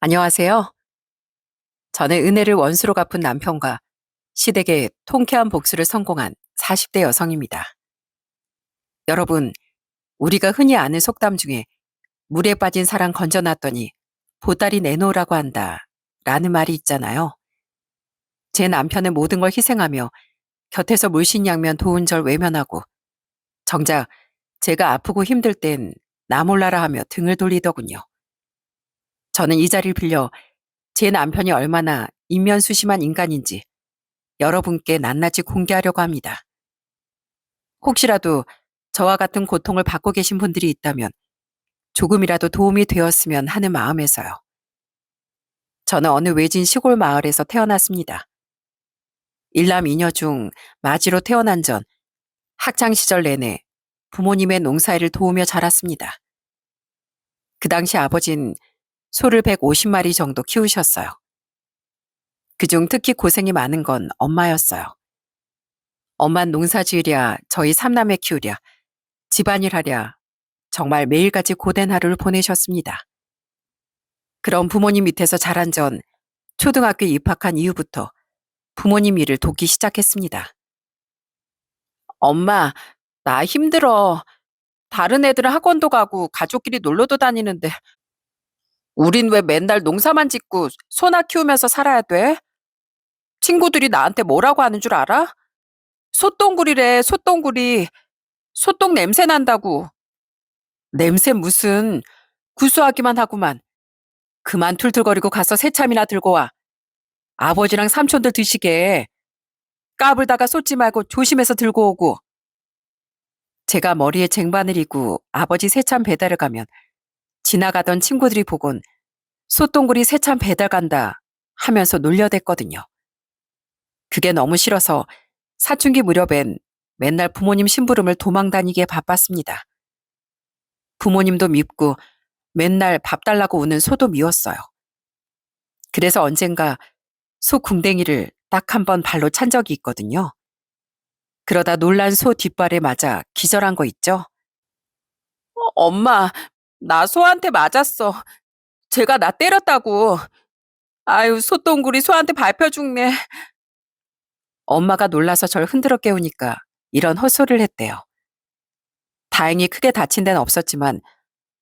안녕하세요. 저는 은혜를 원수로 갚은 남편과 시댁의 통쾌한 복수를 성공한 40대 여성입니다. 여러분, 우리가 흔히 아는 속담 중에 물에 빠진 사람 건져놨더니 보따리 내놓으라고 한다 라는 말이 있잖아요. 제 남편은 모든 걸 희생하며 곁에서 물씬양면 도운 절 외면하고 정작 제가 아프고 힘들 땐 나 몰라라 하며 등을 돌리더군요. 저는 이 자리를 빌려 제 남편이 얼마나 인면수심한 인간인지 여러분께 낱낱이 공개하려고 합니다. 혹시라도 저와 같은 고통을 받고 계신 분들이 있다면 조금이라도 도움이 되었으면 하는 마음에서요. 저는 어느 외진 시골 마을에서 태어났습니다. 일남 이녀 중 마지로 태어난 전 학창 시절 내내 부모님의 농사일을 도우며 자랐습니다. 그 당시 아버진 소를 150마리 정도 키우셨어요. 그중 특히 고생이 많은 건 엄마였어요. 엄만 농사 지으랴 저희 삼남매 키우랴 집안일 하랴 정말 매일같이 고된 하루를 보내셨습니다. 그런 부모님 밑에서 자란 전 초등학교에 입학한 이후부터 부모님 일을 돕기 시작했습니다. 엄마, 나 힘들어. 다른 애들은 학원도 가고 가족끼리 놀러도 다니는데 우린 왜 맨날 농사만 짓고 소나 키우면서 살아야 돼? 친구들이 나한테 뭐라고 하는 줄 알아? 소똥구리래, 소똥구리. 소똥 냄새 난다고. 냄새 무슨 구수하기만 하구만. 그만 툴툴거리고 가서 새참이나 들고 와. 아버지랑 삼촌들 드시게. 까불다가 쏟지 말고 조심해서 들고 오고. 제가 머리에 쟁반을 이고 아버지 새참 배달을 가면 지나가던 친구들이 보곤 소똥구리 새참 배달 간다 하면서 놀려댔거든요. 그게 너무 싫어서 사춘기 무렵엔 맨날 부모님 심부름을 도망다니기에 바빴습니다. 부모님도 밉고 맨날 밥 달라고 우는 소도 미웠어요. 그래서 언젠가 소 궁뎅이를 딱 한 번 발로 찬 적이 있거든요. 그러다 놀란 소 뒷발에 맞아 기절한 거 있죠? 엄마, 나 소한테 맞았어. 제가 나 때렸다고. 아유, 소똥구리 소한테 밟혀 죽네. 엄마가 놀라서 절 흔들어 깨우니까 이런 헛소리를 했대요. 다행히 크게 다친 데는 없었지만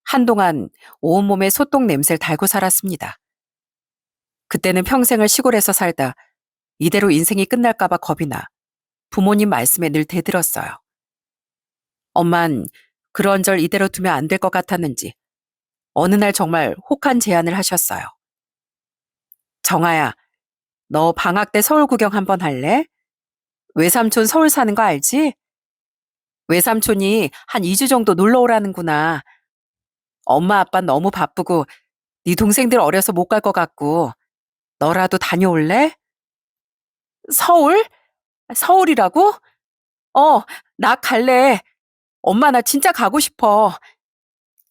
한동안 온몸에 소똥 냄새를 달고 살았습니다. 그때는 평생을 시골에서 살다 이대로 인생이 끝날까봐 겁이 나 부모님 말씀에 늘 대들었어요. 엄만 그런절 이대로 두면 안 될 것 같았는지 어느 날 정말 혹한 제안을 하셨어요. 정아야, 너 방학 때 서울 구경 한번 할래? 외삼촌 서울 사는 거 알지? 외삼촌이 한 2주 정도 놀러 오라는구나. 엄마 아빠 너무 바쁘고 네 동생들 어려서 못 갈 것 같고 너라도 다녀올래? 서울? 서울이라고? 어, 나 갈래. 엄마 나 진짜 가고 싶어.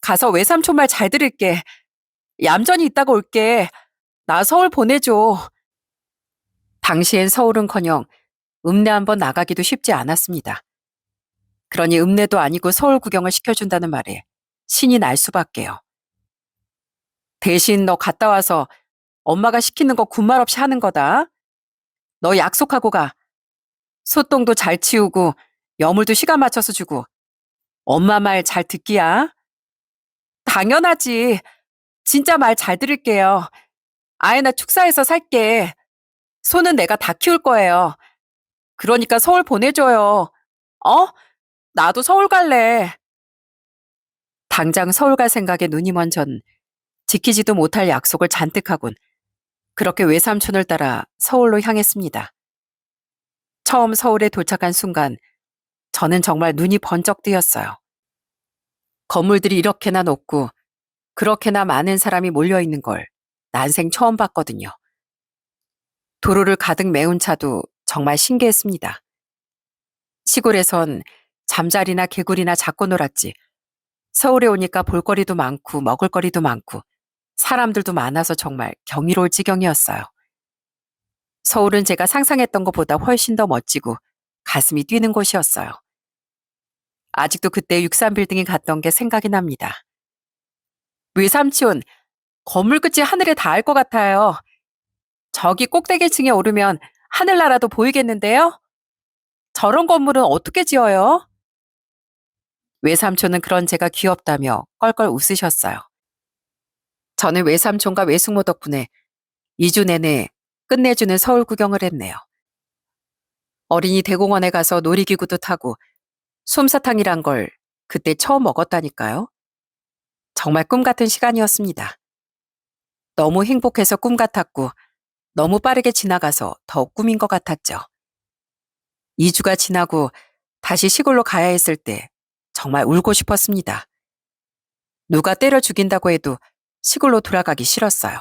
가서 외삼촌 말 잘 들을게. 얌전히 있다가 올게. 나 서울 보내줘. 당시엔 서울은커녕 읍내 한번 나가기도 쉽지 않았습니다. 그러니 읍내도 아니고 서울 구경을 시켜준다는 말에 신이 날 수밖에요. 대신 너 갔다 와서 엄마가 시키는 거 군말 없이 하는 거다. 너 약속하고 가. 소똥도 잘 치우고 여물도 시간 맞춰서 주고 엄마 말 잘 듣기야. 당연하지. 진짜 말 잘 들을게요. 아예 나 축사해서 살게. 소는 내가 다 키울 거예요. 그러니까 서울 보내줘요. 어? 나도 서울 갈래. 당장 서울 갈 생각에 눈이 먼 전 지키지도 못할 약속을 잔뜩 하곤 그렇게 외삼촌을 따라 서울로 향했습니다. 처음 서울에 도착한 순간 저는 정말 눈이 번쩍 뜨였어요. 건물들이 이렇게나 높고 그렇게나 많은 사람이 몰려있는 걸 난생 처음 봤거든요. 도로를 가득 메운 차도 정말 신기했습니다. 시골에선 잠자리나 개구리나 잡고 놀았지. 서울에 오니까 볼거리도 많고 먹을거리도 많고 사람들도 많아서 정말 경이로울 지경이었어요. 서울은 제가 상상했던 것보다 훨씬 더 멋지고 가슴이 뛰는 곳이었어요. 아직도 그때 63빌딩에 갔던 게 생각이 납니다. 외삼촌, 건물 끝이 하늘에 닿을 것 같아요. 저기 꼭대기층에 오르면 하늘나라도 보이겠는데요? 저런 건물은 어떻게 지어요? 외삼촌은 그런 제가 귀엽다며 껄껄 웃으셨어요. 저는 외삼촌과 외숙모 덕분에 2주 내내 끝내주는 서울 구경을 했네요. 어린이 대공원에 가서 놀이기구도 타고 솜사탕이란 걸 그때 처음 먹었다니까요. 정말 꿈 같은 시간이었습니다. 너무 행복해서 꿈 같았고 너무 빠르게 지나가서 더 꿈인 것 같았죠. 2주가 지나고 다시 시골로 가야 했을 때 정말 울고 싶었습니다. 누가 때려 죽인다고 해도 시골로 돌아가기 싫었어요.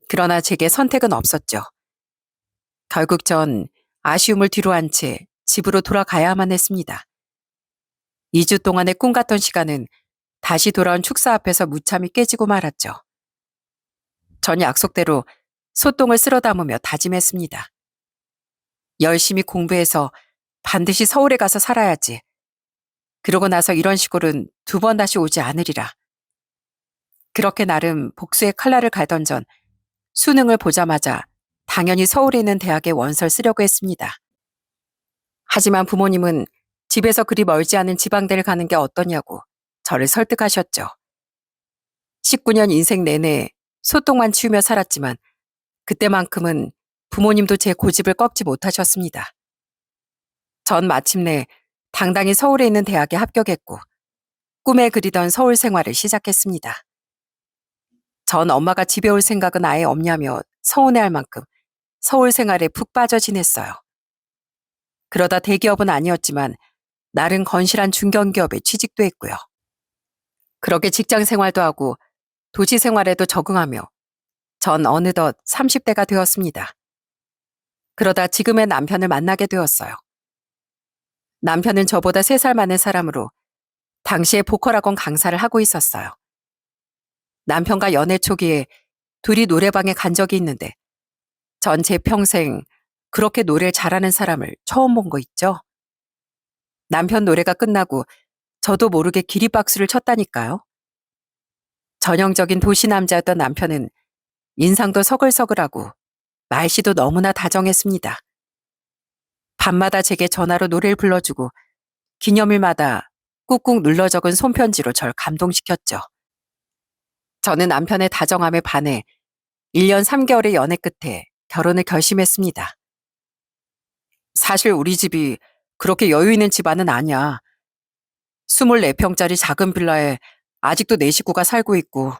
그러나 제게 선택은 없었죠. 결국 전 아쉬움을 뒤로한 채 집으로 돌아가야만 했습니다. 2주 동안의 꿈 같던 시간은 다시 돌아온 축사 앞에서 무참히 깨지고 말았죠. 전 약속대로 소똥을 쓸어 담으며 다짐했습니다. 열심히 공부해서 반드시 서울에 가서 살아야지. 그러고 나서 이런 시골은 2번 다시 오지 않으리라. 그렇게 나름 복수의 칼날을 갈던 전 수능을 보자마자 당연히 서울에 있는 대학에 원서를 쓰려고 했습니다. 하지만 부모님은 집에서 그리 멀지 않은 지방대를 가는 게 어떠냐고 저를 설득하셨죠. 19년 인생 내내 소똥만 치우며 살았지만 그때만큼은 부모님도 제 고집을 꺾지 못하셨습니다. 전 마침내 당당히 서울에 있는 대학에 합격했고 꿈에 그리던 서울 생활을 시작했습니다. 전 엄마가 집에 올 생각은 아예 없냐며 서운해할 만큼 서울 생활에 푹 빠져 지냈어요. 그러다 대기업은 아니었지만 나름 건실한 중견기업에 취직도 했고요. 그렇게 직장 생활도 하고 도시 생활에도 적응하며 전 어느덧 30대가 되었습니다. 그러다 지금의 남편을 만나게 되었어요. 남편은 저보다 3살 많은 사람으로 당시에 보컬학원 강사를 하고 있었어요. 남편과 연애 초기에 둘이 노래방에 간 적이 있는데 전 제 평생 그렇게 노래를 잘하는 사람을 처음 본 거 있죠? 남편 노래가 끝나고 저도 모르게 기립박수를 쳤다니까요. 전형적인 도시 남자였던 남편은 인상도 서글서글하고 말씨도 너무나 다정했습니다. 밤마다 제게 전화로 노래를 불러주고 기념일마다 꾹꾹 눌러 적은 손편지로 절 감동시켰죠. 저는 남편의 다정함에 반해 1년 3개월의 연애 끝에 결혼을 결심했습니다. 사실 우리 집이 그렇게 여유 있는 집안은 아니야. 24평짜리 작은 빌라에 아직도 네 식구가 살고 있고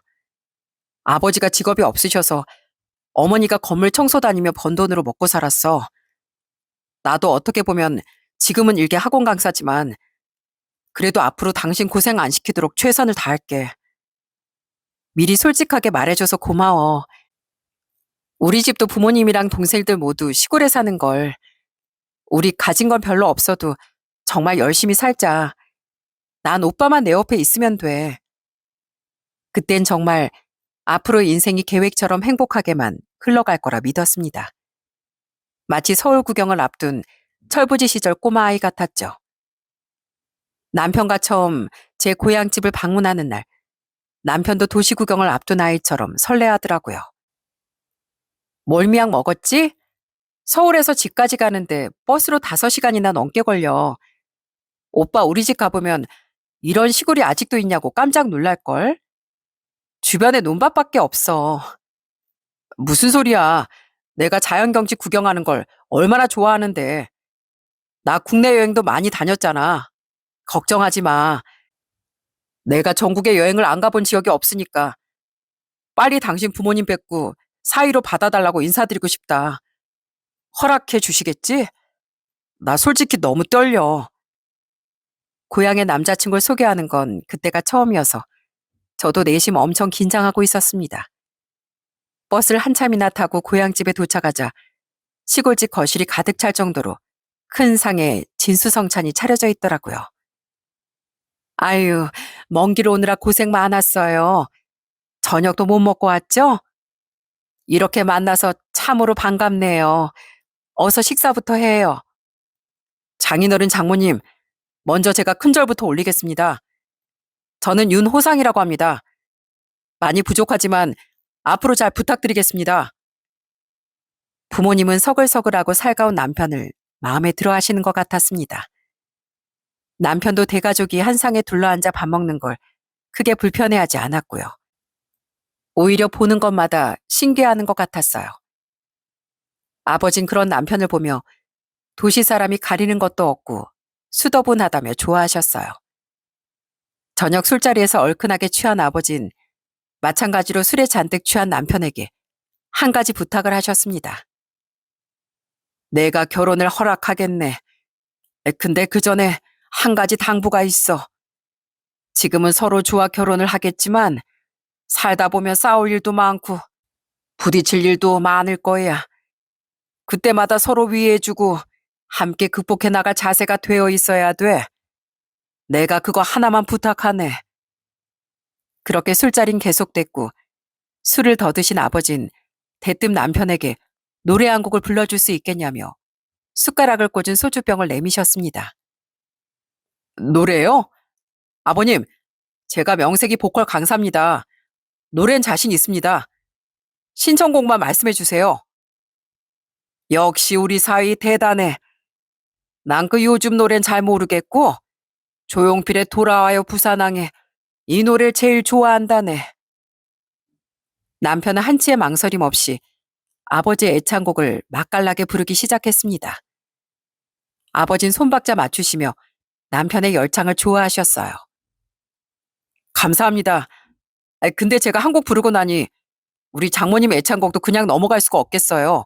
아버지가 직업이 없으셔서 어머니가 건물 청소 다니며 번 돈으로 먹고 살았어. 나도 어떻게 보면 지금은 일개 학원 강사지만 그래도 앞으로 당신 고생 안 시키도록 최선을 다할게. 미리 솔직하게 말해줘서 고마워. 우리 집도 부모님이랑 동생들 모두 시골에 사는 걸. 우리 가진 건 별로 없어도 정말 열심히 살자. 난 오빠만 내 옆에 있으면 돼. 그땐 정말 앞으로 인생이 계획처럼 행복하게만 흘러갈 거라 믿었습니다. 마치 서울 구경을 앞둔 철부지 시절 꼬마아이 같았죠. 남편과 처음 제 고향집을 방문하는 날, 남편도 도시 구경을 앞둔 아이처럼 설레하더라고요. 멀미약 먹었지? 서울에서 집까지 가는데 버스로 5시간이나 넘게 걸려. 오빠 우리 집 가보면 이런 시골이 아직도 있냐고 깜짝 놀랄걸? 주변에 논밭밖에 없어. 무슨 소리야. 내가 자연경치 구경하는 걸 얼마나 좋아하는데. 나 국내 여행도 많이 다녔잖아. 걱정하지 마. 내가 전국에 여행을 안 가본 지역이 없으니까 빨리 당신 부모님 뵙고 사위로 받아달라고 인사드리고 싶다. 허락해 주시겠지? 나 솔직히 너무 떨려. 고향의 남자친구를 소개하는 건 그때가 처음이어서 저도 내심 엄청 긴장하고 있었습니다. 버스를 한참이나 타고 고향집에 도착하자 시골집 거실이 가득 찰 정도로 큰 상에 진수성찬이 차려져 있더라고요. 아유, 먼 길 오느라 고생 많았어요. 저녁도 못 먹고 왔죠? 이렇게 만나서 참으로 반갑네요. 어서 식사부터 해요. 장인어른 장모님, 먼저 제가 큰절부터 올리겠습니다. 저는 윤호상이라고 합니다. 많이 부족하지만 앞으로 잘 부탁드리겠습니다. 부모님은 서글서글하고 살가운 남편을 마음에 들어 하시는 것 같았습니다. 남편도 대가족이 한 상에 둘러앉아 밥 먹는 걸 크게 불편해하지 않았고요. 오히려 보는 것마다 신기해하는 것 같았어요. 아버진 그런 남편을 보며 도시 사람이 가리는 것도 없고 수더분하다며 좋아하셨어요. 저녁 술자리에서 얼큰하게 취한 아버진 마찬가지로 술에 잔뜩 취한 남편에게 한 가지 부탁을 하셨습니다. 내가 결혼을 허락하겠네. 근데 그 전에 한 가지 당부가 있어. 지금은 서로 좋아 결혼을 하겠지만 살다 보면 싸울 일도 많고 부딪힐 일도 많을 거야. 그때마다 서로 위해주고 함께 극복해 나갈 자세가 되어 있어야 돼. 내가 그거 하나만 부탁하네. 그렇게 술자리는 계속됐고 술을 더 드신 아버진 대뜸 남편에게 노래 한 곡을 불러줄 수 있겠냐며 숟가락을 꽂은 소주병을 내미셨습니다. 노래요? 아버님, 제가 명색이 보컬 강사입니다. 노래는 자신 있습니다. 신청곡만 말씀해 주세요. 역시 우리 사위 대단해. 난 그 요즘 노래는 잘 모르겠고 조용필의 돌아와요 부산항에 이 노래를 제일 좋아한다네. 남편은 한치의 망설임 없이 아버지의 애창곡을 맛깔나게 부르기 시작했습니다. 아버진 손박자 맞추시며 남편의 열창을 좋아하셨어요. 감사합니다. 근데 제가 한 곡 부르고 나니 우리 장모님 애창곡도 그냥 넘어갈 수가 없겠어요.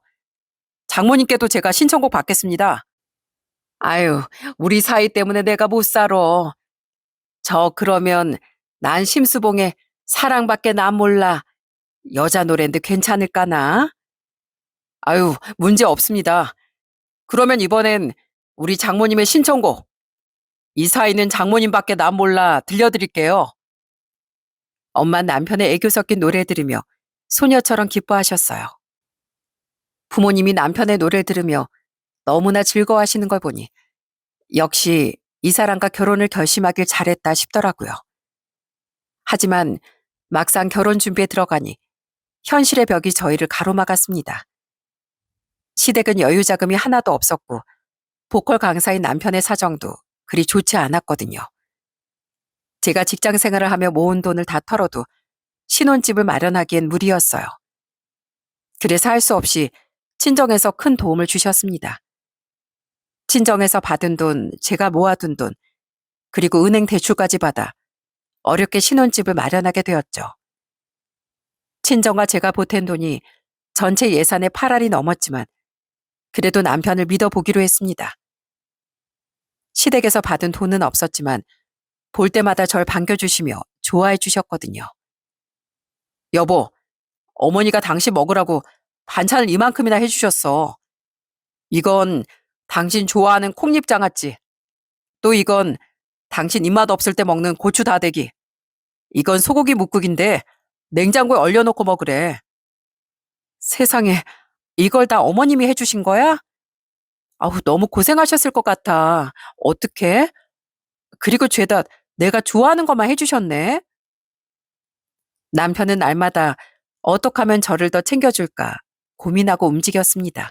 장모님께도 제가 신청곡 받겠습니다. 아유, 우리 사이 때문에 내가 못 살아. 저 그러면 난 심수봉의 사랑밖에 난 몰라. 여자 노래인데 괜찮을까나? 아유, 문제 없습니다. 그러면 이번엔 우리 장모님의 신청곡 이 사이는 장모님밖에 난 몰라 들려드릴게요. 엄마 남편의 애교 섞인 노래 들으며 소녀처럼 기뻐하셨어요. 부모님이 남편의 노래 들으며 너무나 즐거워하시는 걸 보니 역시 이 사람과 결혼을 결심하길 잘했다 싶더라고요. 하지만 막상 결혼 준비에 들어가니 현실의 벽이 저희를 가로막았습니다. 시댁은 여유 자금이 하나도 없었고 보컬 강사인 남편의 사정도 그리 좋지 않았거든요. 제가 직장 생활을 하며 모은 돈을 다 털어도 신혼집을 마련하기엔 무리였어요. 그래서 할 수 없이 친정에서 큰 도움을 주셨습니다. 친정에서 받은 돈, 제가 모아둔 돈, 그리고 은행 대출까지 받아 어렵게 신혼집을 마련하게 되었죠. 친정과 제가 보탠 돈이 전체 예산의 8할이 넘었지만 그래도 남편을 믿어보기로 했습니다. 시댁에서 받은 돈은 없었지만 볼 때마다 절 반겨주시며 좋아해 주셨거든요. 여보, 어머니가 당신 먹으라고 반찬을 이만큼이나 해주셨어. 이건 당신 좋아하는 콩잎장아찌. 또 이건 당신 입맛 없을 때 먹는 고추 다대기. 이건 소고기 묵국인데 냉장고에 얼려놓고 먹으래. 세상에, 이걸 다 어머님이 해주신 거야? 아우, 너무 고생하셨을 것 같아. 어떡해? 그리고 죄다 내가 좋아하는 것만 해주셨네. 남편은 날마다 어떻게 하면 저를 더 챙겨줄까 고민하고 움직였습니다.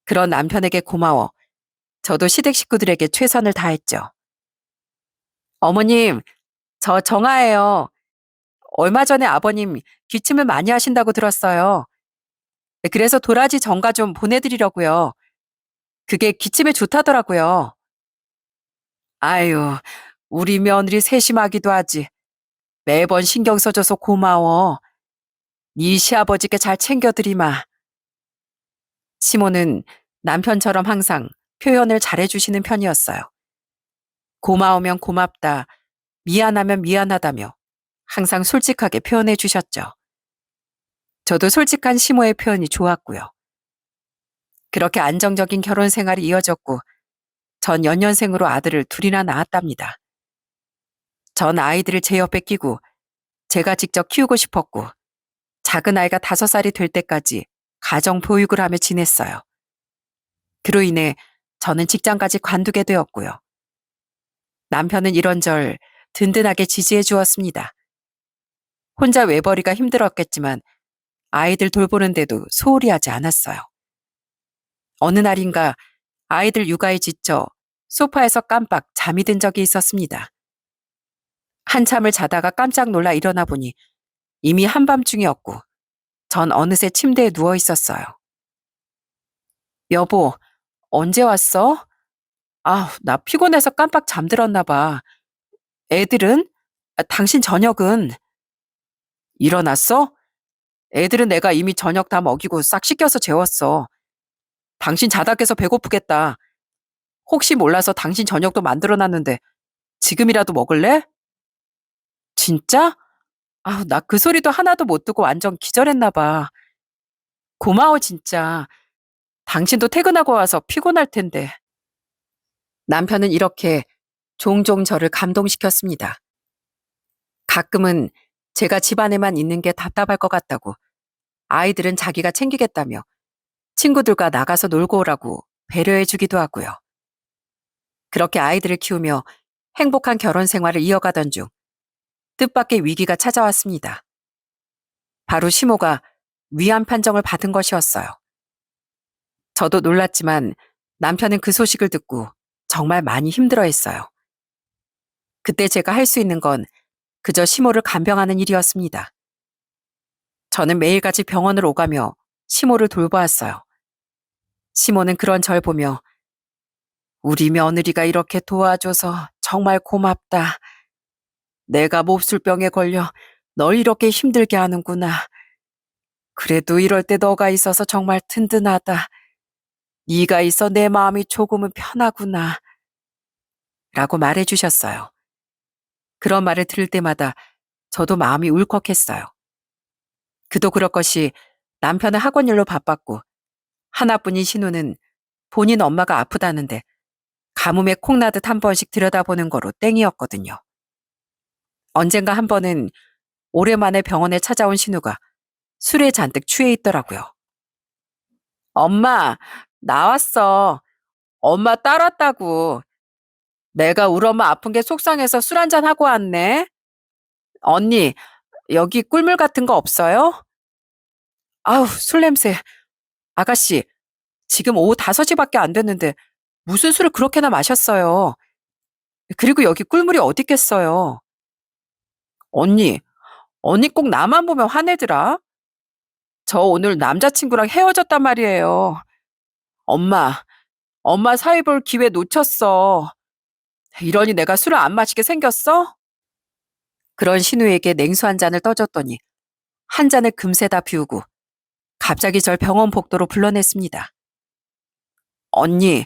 그런 남편에게 고마워 저도 시댁 식구들에게 최선을 다했죠. 어머님, 저 정아예요. 얼마 전에 아버님 기침을 많이 하신다고 들었어요. 그래서 도라지 정가 좀 보내드리려고요. 그게 기침에 좋다더라고요. 아유, 우리 며느리 세심하기도 하지. 매번 신경 써줘서 고마워. 네 시아버지께 잘 챙겨드리마. 시모는 남편처럼 항상 표현을 잘해주시는 편이었어요. 고마우면 고맙다, 미안하면 미안하다며 항상 솔직하게 표현해 주셨죠. 저도 솔직한 시모의 표현이 좋았고요. 그렇게 안정적인 결혼 생활이 이어졌고 전 연년생으로 아들을 둘이나 낳았답니다. 전 아이들을 제 옆에 끼고 제가 직접 키우고 싶었고 작은 아이가 5살이 될 때까지 가정 보육을 하며 지냈어요. 그로 인해 저는 직장까지 관두게 되었고요. 남편은 이런절 든든하게 지지해 주었습니다. 혼자 외벌이가 힘들었겠지만 아이들 돌보는데도 소홀히 하지 않았어요. 어느 날인가 아이들 육아에 지쳐 소파에서 깜빡 잠이 든 적이 있었습니다. 한참을 자다가 깜짝 놀라 일어나 보니 이미 한밤중이었고 전 어느새 침대에 누워 있었어요. 여보, 언제 왔어? 나 피곤해서 깜빡 잠들었나 봐. 애들은? 당신 저녁은? 일어났어? 애들은 내가 이미 저녁 다 먹이고 싹 씻겨서 재웠어. 당신 자다 깨서 배고프겠다. 혹시 몰라서 당신 저녁도 만들어놨는데 지금이라도 먹을래? 진짜? 나 그 소리도 하나도 못 듣고 완전 기절했나 봐. 고마워 진짜. 당신도 퇴근하고 와서 피곤할 텐데. 남편은 이렇게 종종 저를 감동시켰습니다. 가끔은 제가 집안에만 있는 게 답답할 것 같다고 아이들은 자기가 챙기겠다며 친구들과 나가서 놀고 오라고 배려해 주기도 하고요. 그렇게 아이들을 키우며 행복한 결혼 생활을 이어가던 중 뜻밖의 위기가 찾아왔습니다. 바로 시모가 위암 판정을 받은 것이었어요. 저도 놀랐지만 남편은 그 소식을 듣고 정말 많이 힘들어했어요. 그때 제가 할 수 있는 건 그저 시모를 간병하는 일이었습니다. 저는 매일같이 병원을 오가며 시모를 돌보았어요. 시모는 그런 절 보며 우리 며느리가 이렇게 도와줘서 정말 고맙다. 내가 몹술병에 걸려 널 이렇게 힘들게 하는구나. 그래도 이럴 때 너가 있어서 정말 든든하다. 네가 있어 내 마음이 조금은 편하구나. 라고 말해주셨어요. 그런 말을 들을 때마다 저도 마음이 울컥했어요. 그도 그럴 것이 남편은 학원 일로 바빴고 하나뿐인 신우는 본인 엄마가 아프다는데 가뭄에 콩나듯 한 번씩 들여다보는 거로 땡이었거든요. 언젠가 한 번은 오랜만에 병원에 찾아온 신우가 술에 잔뜩 취해 있더라고요. 엄마, 나왔어. 엄마 따랐다고. 내가 우리 엄마 아픈 게 속상해서 술 한잔 하고 왔네. 언니, 여기 꿀물 같은 거 없어요? 아우, 술 냄새. 아가씨, 지금 오후 5시밖에 안 됐는데 무슨 술을 그렇게나 마셨어요. 그리고 여기 꿀물이 어디 있겠어요. 언니 꼭 나만 보면 화내더라. 저 오늘 남자친구랑 헤어졌단 말이에요. 엄마 사위 볼 기회 놓쳤어. 이러니 내가 술을 안 마시게 생겼어? 그런 신우에게 냉수 한 잔을 떠줬더니 한 잔을 금세 다 비우고 갑자기 절 병원 복도로 불러냈습니다. 언니,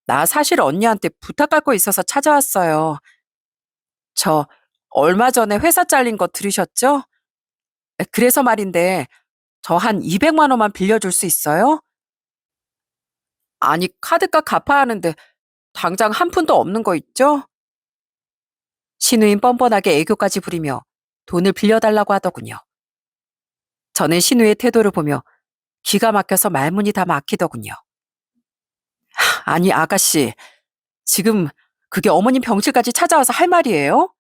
나 사실 언니한테 부탁할 거 있어서 찾아왔어요. 저 얼마 전에 회사 잘린 거 들으셨죠? 그래서 말인데 저 한 200만 원만 빌려줄 수 있어요? 아니, 카드값 갚아야 하는데 당장 한 푼도 없는 거 있죠? 신우인 뻔뻔하게 애교까지 부리며 돈을 빌려달라고 하더군요. 저는 신우의 태도를 보며 기가 막혀서 말문이 다 막히더군요. 아니, 아가씨, 지금 그게 어머님 병실까지 찾아와서 할 말이에요?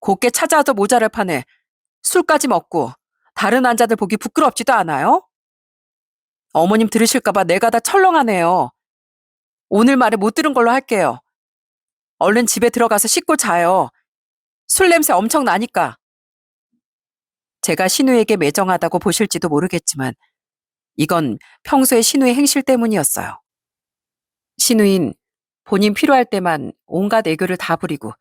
곱게 찾아와도 모자랄 판에 술까지 먹고 다른 환자들 보기 부끄럽지도 않아요? 어머님 들으실까봐 내가 다 철렁하네요. 오늘 말을 못 들은 걸로 할게요. 얼른 집에 들어가서 씻고 자요. 술 냄새 엄청 나니까. 제가 신우에게 매정하다고 보실지도 모르겠지만 이건 평소의 신우의 행실 때문이었어요. 신우인 본인 필요할 때만 온갖 애교를 다 부리고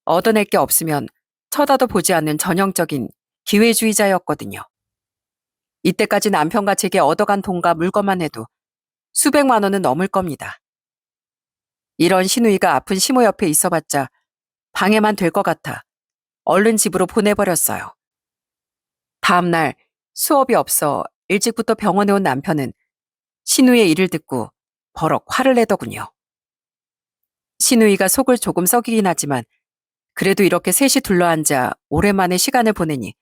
얻어낼 게 없으면 쳐다도 보지 않는 전형적인 기회주의자였거든요. 이때까지 남편과 제게 얻어간 돈과 물건만 해도 수백만 원은 넘을 겁니다. 이런 신우이가 아픈 시모 옆에 있어봤자 방해만 될 것 같아 얼른 집으로 보내버렸어요. 다음 날 수업이 없어 일찍부터 병원에 온 남편은 신우의 일을 듣고 버럭 화를 내더군요. 신우이가 속을 조금 썩이긴 하지만 그래도 이렇게 셋이 둘러앉아 오랜만에 시간을 보내니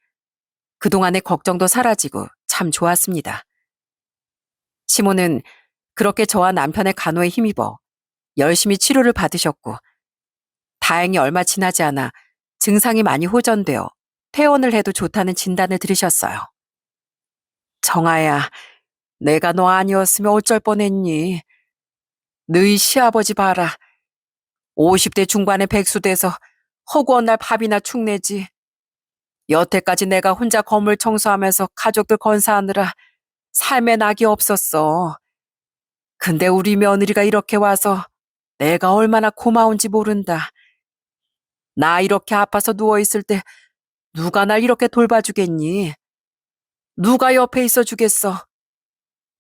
그동안의 걱정도 사라지고 참 좋았습니다. 시모는 그렇게 저와 남편의 간호에 힘입어 열심히 치료를 받으셨고 다행히 얼마 지나지 않아 증상이 많이 호전되어 퇴원을 해도 좋다는 진단을 들으셨어요. 정아야, 내가 너 아니었으면 어쩔 뻔했니? 너희 시아버지 봐라. 50대 중반에 백수돼서 허구한 날 밥이나 축내지. 여태까지 내가 혼자 건물 청소하면서 가족들 건사하느라 삶의 낙이 없었어. 근데 우리 며느리가 이렇게 와서 내가 얼마나 고마운지 모른다. 나 이렇게 아파서 누워있을 때 누가 날 이렇게 돌봐주겠니? 누가 옆에 있어 주겠어?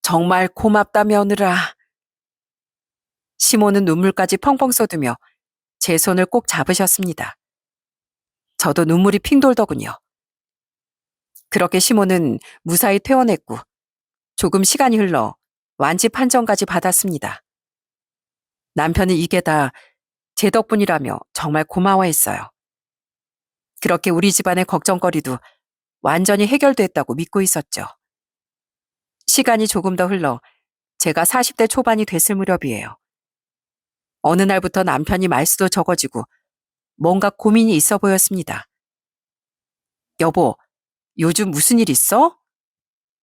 정말 고맙다 며느라. 시모는 눈물까지 펑펑 쏟으며 제 손을 꼭 잡으셨습니다. 저도 눈물이 핑 돌더군요. 그렇게 시모는 무사히 퇴원했고 조금 시간이 흘러 완치 판정까지 받았습니다. 남편은 이게 다 제 덕분이라며 정말 고마워했어요. 그렇게 우리 집안의 걱정거리도 완전히 해결됐다고 믿고 있었죠. 시간이 조금 더 흘러 제가 40대 초반이 됐을 무렵이에요. 어느 날부터 남편이 말수도 적어지고 뭔가 고민이 있어 보였습니다. 여보, 요즘 무슨 일 있어?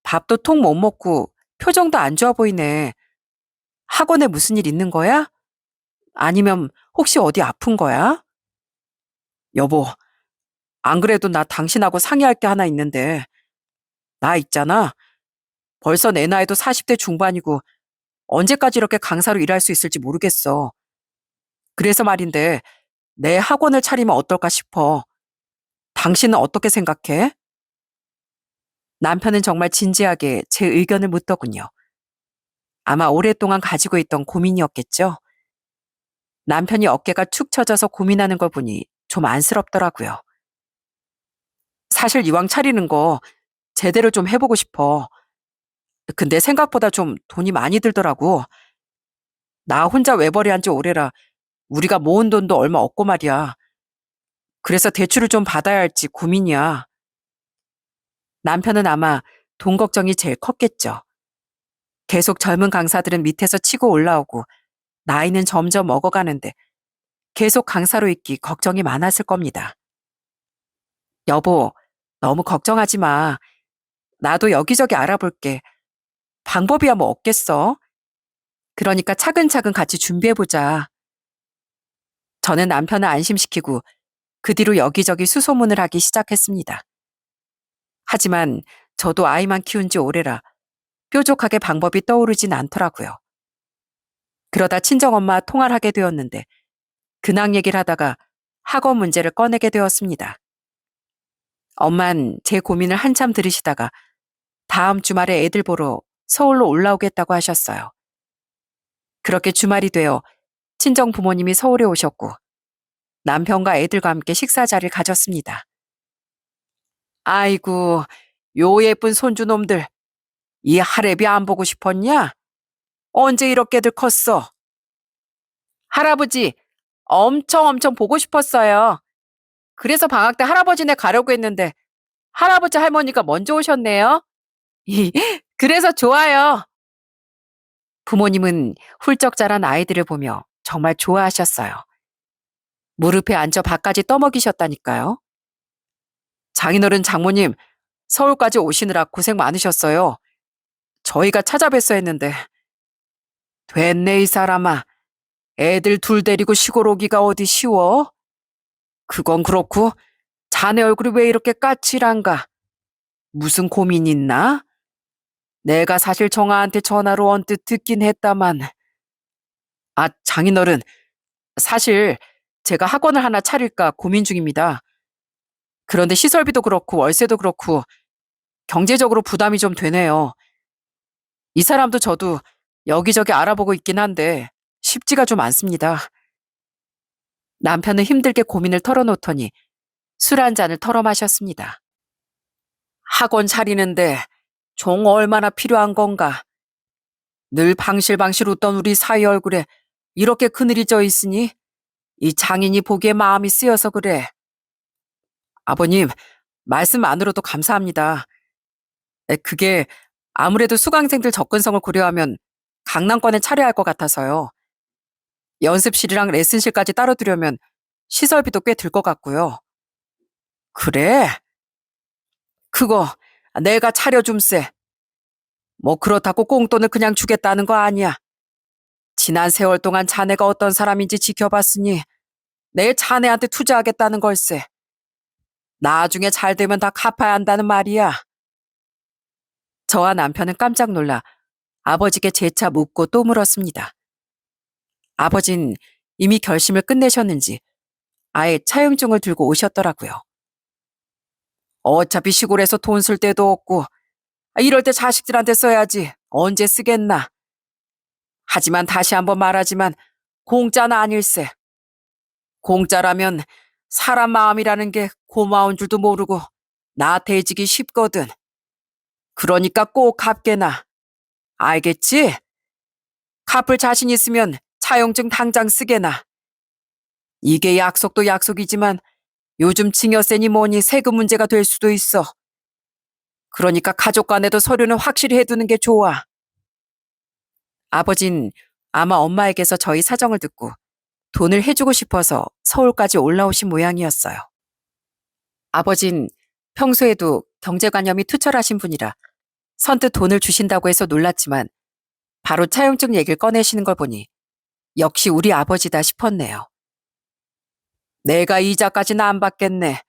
밥도 통 못 먹고 표정도 안 좋아 보이네. 학원에 무슨 일 있는 거야? 아니면 혹시 어디 아픈 거야? 여보, 안 그래도 나 당신하고 상의할 게 하나 있는데, 나 있잖아. 벌써 내 나이도 40대 중반이고 언제까지 이렇게 강사로 일할 수 있을지 모르겠어. 그래서 말인데 내 학원을 차리면 어떨까 싶어. 당신은 어떻게 생각해? 남편은 정말 진지하게 제 의견을 묻더군요. 아마 오랫동안 가지고 있던 고민이었겠죠. 남편이 어깨가 축 처져서 고민하는 걸 보니 좀 안쓰럽더라고요. 사실 이왕 차리는 거 제대로 좀 해보고 싶어. 근데 생각보다 좀 돈이 많이 들더라고. 나 혼자 외벌이한 지 오래라 우리가 모은 돈도 얼마 없고 말이야. 그래서 대출을 좀 받아야 할지 고민이야. 남편은 아마 돈 걱정이 제일 컸겠죠. 계속 젊은 강사들은 밑에서 치고 올라오고 나이는 점점 먹어가는데 계속 강사로 있기 걱정이 많았을 겁니다. 여보, 너무 걱정하지 마. 나도 여기저기 알아볼게. 방법이야 뭐 없겠어? 그러니까 차근차근 같이 준비해보자. 저는 남편을 안심시키고 그 뒤로 여기저기 수소문을 하기 시작했습니다. 하지만 저도 아이만 키운 지 오래라 뾰족하게 방법이 떠오르진 않더라고요. 그러다 친정엄마와 통화를 하게 되었는데 근황 얘기를 하다가 학원 문제를 꺼내게 되었습니다. 엄만 제 고민을 한참 들으시다가 다음 주말에 애들 보러 서울로 올라오겠다고 하셨어요. 그렇게 주말이 되어 친정 부모님이 서울에 오셨고 남편과 애들과 함께 식사 자리를 가졌습니다. 아이고, 요 예쁜 손주놈들, 이 할애비 안 보고 싶었냐? 언제 이렇게들 컸어? 할아버지, 엄청 보고 싶었어요. 그래서 방학 때 할아버지네 가려고 했는데 할아버지 할머니가 먼저 오셨네요. 그래서 좋아요. 부모님은 훌쩍 자란 아이들을 보며 정말 좋아하셨어요. 무릎에 앉아 밥까지 떠먹이셨다니까요. 장인어른 장모님, 서울까지 오시느라 고생 많으셨어요. 저희가 찾아뵀어 했는데 됐네 이 사람아. 애들 둘 데리고 시골 오기가 어디 쉬워? 그건 그렇고 자네 얼굴이 왜 이렇게 까칠한가? 무슨 고민 있나? 내가 사실 정아한테 전화로 언뜻 듣긴 했다만. 아, 장인어른, 사실 제가 학원을 하나 차릴까 고민 중입니다. 그런데 시설비도 그렇고 월세도 그렇고 경제적으로 부담이 좀 되네요. 이 사람도 저도 여기저기 알아보고 있긴 한데 쉽지가 좀 않습니다. 남편은 힘들게 고민을 털어놓더니 술 한 잔을 털어 마셨습니다. 학원 차리는데 종 얼마나 필요한 건가? 늘 방실방실 웃던 우리 사위 얼굴에 이렇게 그늘이 져 있으니 이 장인이 보기에 마음이 쓰여서 그래. 아버님, 말씀만으로도 감사합니다. 그게 아무래도 수강생들 접근성을 고려하면 강남권에 차려야 할 것 같아서요. 연습실이랑 레슨실까지 따로 두려면 시설비도 꽤 들 것 같고요. 그래? 그거 내가 차려줌세. 뭐 그렇다고 꽁돈을 그냥 주겠다는 거 아니야. 지난 세월 동안 자네가 어떤 사람인지 지켜봤으니 내 자네한테 투자하겠다는 걸세. 나중에 잘 되면 다 갚아야 한다는 말이야. 저와 남편은 깜짝 놀라 아버지께 재차 묻고 또 물었습니다. 아버진 이미 결심을 끝내셨는지 아예 차용증을 들고 오셨더라고요. 어차피 시골에서 돈 쓸 데도 없고 이럴 때 자식들한테 써야지 언제 쓰겠나. 하지만 다시 한번 말하지만 공짜는 아닐세. 공짜라면 사람 마음이라는 게 고마운 줄도 모르고 나태해지기 쉽거든. 그러니까 꼭 갚게나. 알겠지? 갚을 자신 있으면 차용증 당장 쓰게나. 이게 약속도 약속이지만 요즘 증여세니 뭐니 세금 문제가 될 수도 있어. 그러니까 가족 간에도 서류는 확실히 해두는 게 좋아. 아버진 아마 엄마에게서 저희 사정을 듣고 돈을 해주고 싶어서 서울까지 올라오신 모양이었어요. 아버진 평소에도 경제관념이 투철하신 분이라 선뜻 돈을 주신다고 해서 놀랐지만 바로 차용증 얘기를 꺼내시는 걸 보니 역시 우리 아버지다 싶었네요. 내가 이자까지는 안 받겠네.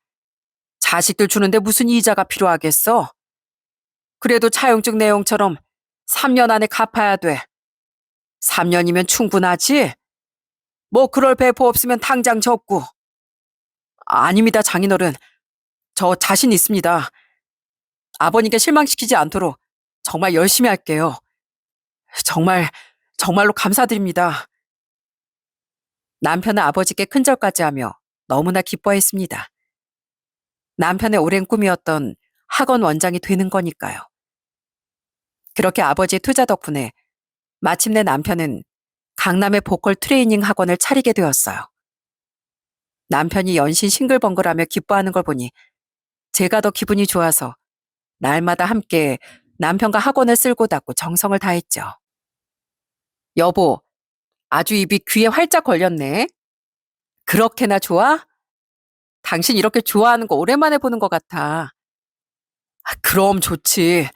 자식들 주는데 무슨 이자가 필요하겠어? 그래도 차용증 내용처럼 3년 안에 갚아야 돼. 3년이면 충분하지? 뭐 그럴 배포 없으면 당장 접고. 아닙니다, 장인어른. 저 자신 있습니다. 아버님께 실망시키지 않도록 정말 열심히 할게요. 정말로 감사드립니다. 남편은 아버지께 큰절까지 하며 너무나 기뻐했습니다. 남편의 오랜 꿈이었던 학원 원장이 되는 거니까요. 그렇게 아버지의 투자 덕분에 마침내 남편은 강남의 보컬 트레이닝 학원을 차리게 되었어요. 남편이 연신 싱글벙글하며 기뻐하는 걸 보니 제가 더 기분이 좋아서 날마다 함께 남편과 학원을 쓸고 닦고 정성을 다했죠. 여보, 아주 입이 귀에 활짝 걸렸네. 그렇게나 좋아? 당신 이렇게 좋아하는 거 오랜만에 보는 것 같아. 그럼 좋지.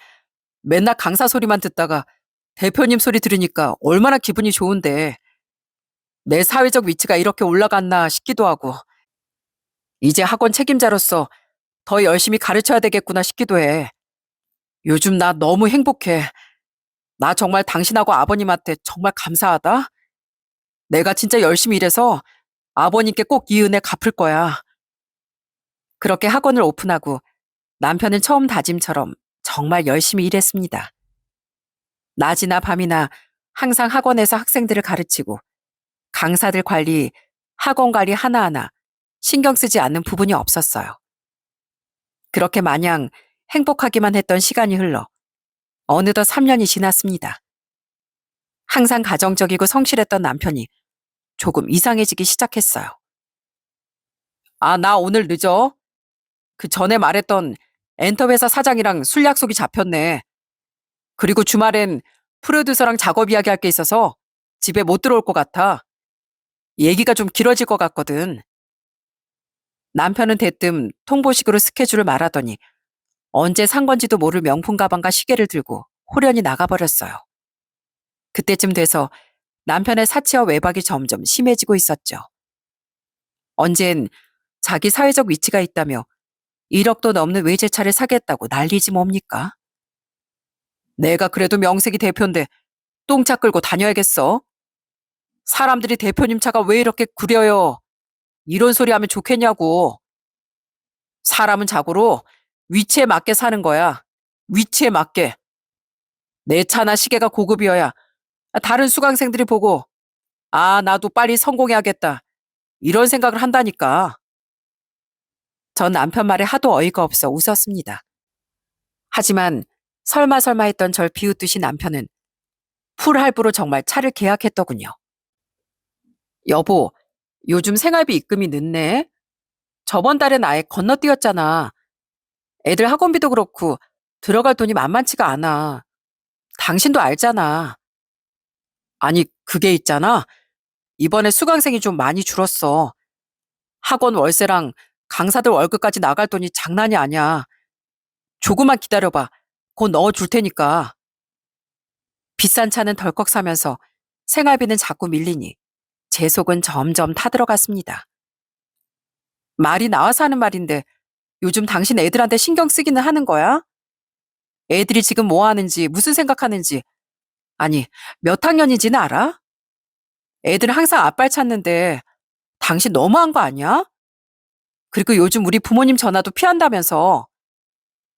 맨날 강사 소리만 듣다가 대표님 소리 들으니까 얼마나 기분이 좋은데. 내 사회적 위치가 이렇게 올라갔나 싶기도 하고. 이제 학원 책임자로서 더 열심히 가르쳐야 되겠구나 싶기도 해. 요즘 나 너무 행복해. 나 정말 당신하고 아버님한테 정말 감사하다. 내가 진짜 열심히 일해서 아버님께 꼭 이 은혜 갚을 거야. 그렇게 학원을 오픈하고 남편은 처음 다짐처럼 정말 열심히 일했습니다. 낮이나 밤이나 항상 학원에서 학생들을 가르치고 강사들 관리, 학원 관리 하나하나 신경 쓰지 않는 부분이 없었어요. 그렇게 마냥 행복하기만 했던 시간이 흘러 어느덧 3년이 지났습니다. 항상 가정적이고 성실했던 남편이 조금 이상해지기 시작했어요. 아, 나 오늘 늦어. 그 전에 말했던 엔터회사 사장이랑 술 약속이 잡혔네. 그리고 주말엔 프로듀서랑 작업 이야기할 게 있어서 집에 못 들어올 것 같아. 얘기가 좀 길어질 것 같거든. 남편은 대뜸 통보식으로 스케줄을 말하더니 언제 산 건지도 모를 명품 가방과 시계를 들고 호련히 나가버렸어요. 그때쯤 돼서 남편의 사치와 외박이 점점 심해지고 있었죠. 언젠 자기 사회적 위치가 있다며 1억도 넘는 외제차를 사겠다고 난리지 뭡니까? 내가 그래도 명색이 대표인데 똥차 끌고 다녀야겠어? 사람들이 대표님 차가 왜 이렇게 구려요? 이런 소리 하면 좋겠냐고. 사람은 자고로 위치에 맞게 사는 거야. 위치에 맞게. 내 차나 시계가 고급이어야 다른 수강생들이 보고 아, 나도 빨리 성공해야겠다. 이런 생각을 한다니까. 전 남편 말에 하도 어이가 없어 웃었습니다. 하지만 설마 했던 절 비웃듯이 남편은 풀할부로 정말 차를 계약했더군요. 여보, 요즘 생활비 입금이 늦네. 저번 달엔 아예 건너뛰었잖아. 애들 학원비도 그렇고 들어갈 돈이 만만치가 않아. 당신도 알잖아. 아니, 그게 있잖아. 이번에 수강생이 좀 많이 줄었어. 학원 월세랑 강사들 월급까지 나갈 돈이 장난이 아니야. 조금만 기다려봐. 곧 넣어줄 테니까. 비싼 차는 덜컥 사면서 생활비는 자꾸 밀리니 제 속은 점점 타들어갔습니다. 말이 나와서 하는 말인데 요즘 당신 애들한테 신경 쓰기는 하는 거야? 애들이 지금 뭐 하는지, 무슨 생각하는지, 아니, 몇 학년인지는 알아? 애들은 항상 아빠를 찾는데 당신 너무한 거 아니야? 그리고 요즘 우리 부모님 전화도 피한다면서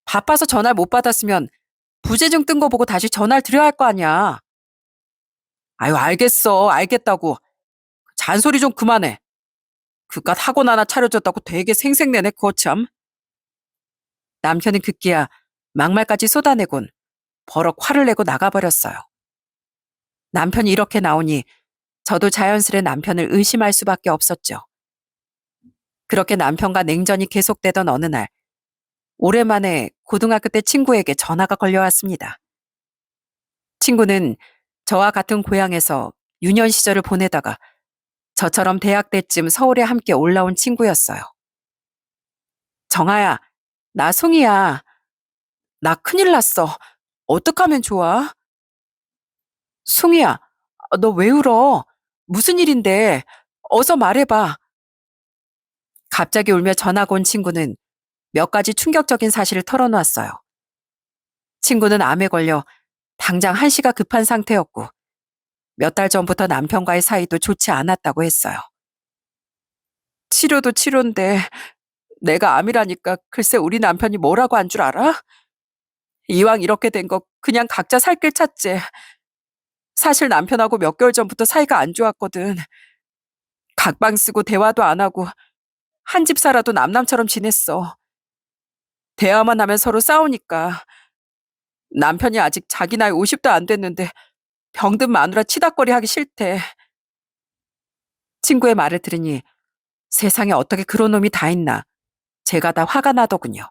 바빠서 전화를 못 받았으면 부재중 뜬 거 보고 다시 전화를 드려야 할 거 아니야. 아유, 알겠어. 알겠다고. 잔소리 좀 그만해. 그깟 학원 하나 차려줬다고 되게 생색내네, 그거 참. 남편은 급기야 막말까지 쏟아내곤 버럭 화를 내고 나가버렸어요. 남편이 이렇게 나오니 저도 자연스레 남편을 의심할 수밖에 없었죠. 그렇게 남편과 냉전이 계속되던 어느 날, 오랜만에 고등학교 때 친구에게 전화가 걸려왔습니다. 친구는 저와 같은 고향에서 유년 시절을 보내다가 저처럼 대학 때쯤 서울에 함께 올라온 친구였어요. 정아야, 나 송이야. 나 큰일 났어. 어떡하면 좋아? 송이야, 너 왜 울어? 무슨 일인데? 어서 말해봐. 갑자기 울며 전화가 온 친구는 몇 가지 충격적인 사실을 털어놓았어요. 친구는 암에 걸려 당장 한시가 급한 상태였고 몇 달 전부터 남편과의 사이도 좋지 않았다고 했어요. 치료도 치료인데 내가 암이라니까 글쎄 우리 남편이 뭐라고 한 줄 알아? 이왕 이렇게 된 거 그냥 각자 살 길 찾지. 사실 남편하고 몇 개월 전부터 사이가 안 좋았거든. 각방 쓰고 대화도 안 하고 한 집 살아도 남남처럼 지냈어. 대화만 하면 서로 싸우니까 남편이 아직 자기 나이 50도 안 됐는데 병든 마누라 치닥거리 하기 싫대. 친구의 말을 들으니 세상에 어떻게 그런 놈이 다 있나 제가 다 화가 나더군요.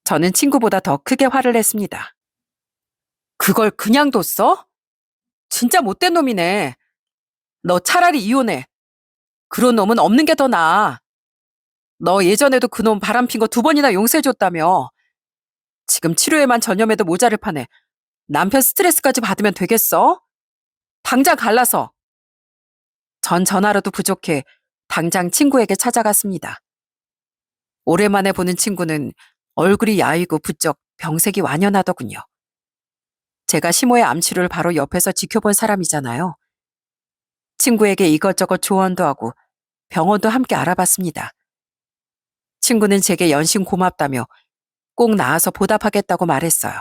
저는 친구보다 더 크게 화를 냈습니다. 그걸 그냥 뒀어? 진짜 못된 놈이네. 너 차라리 이혼해. 그런 놈은 없는 게 더 나아. 너 예전에도 그놈 바람핀 거 2번이나 용서해줬다며. 지금 치료에만 전념해도 모자를 파네. 남편 스트레스까지 받으면 되겠어? 당장 갈라서. 전 전화로도 부족해 당장 친구에게 찾아갔습니다. 오랜만에 보는 친구는 얼굴이 야위고 부쩍 병색이 완연하더군요. 제가 시모의 암치료를 바로 옆에서 지켜본 사람이잖아요. 친구에게 이것저것 조언도 하고 병원도 함께 알아봤습니다. 친구는 제게 연신 고맙다며 꼭 나와서 보답하겠다고 말했어요.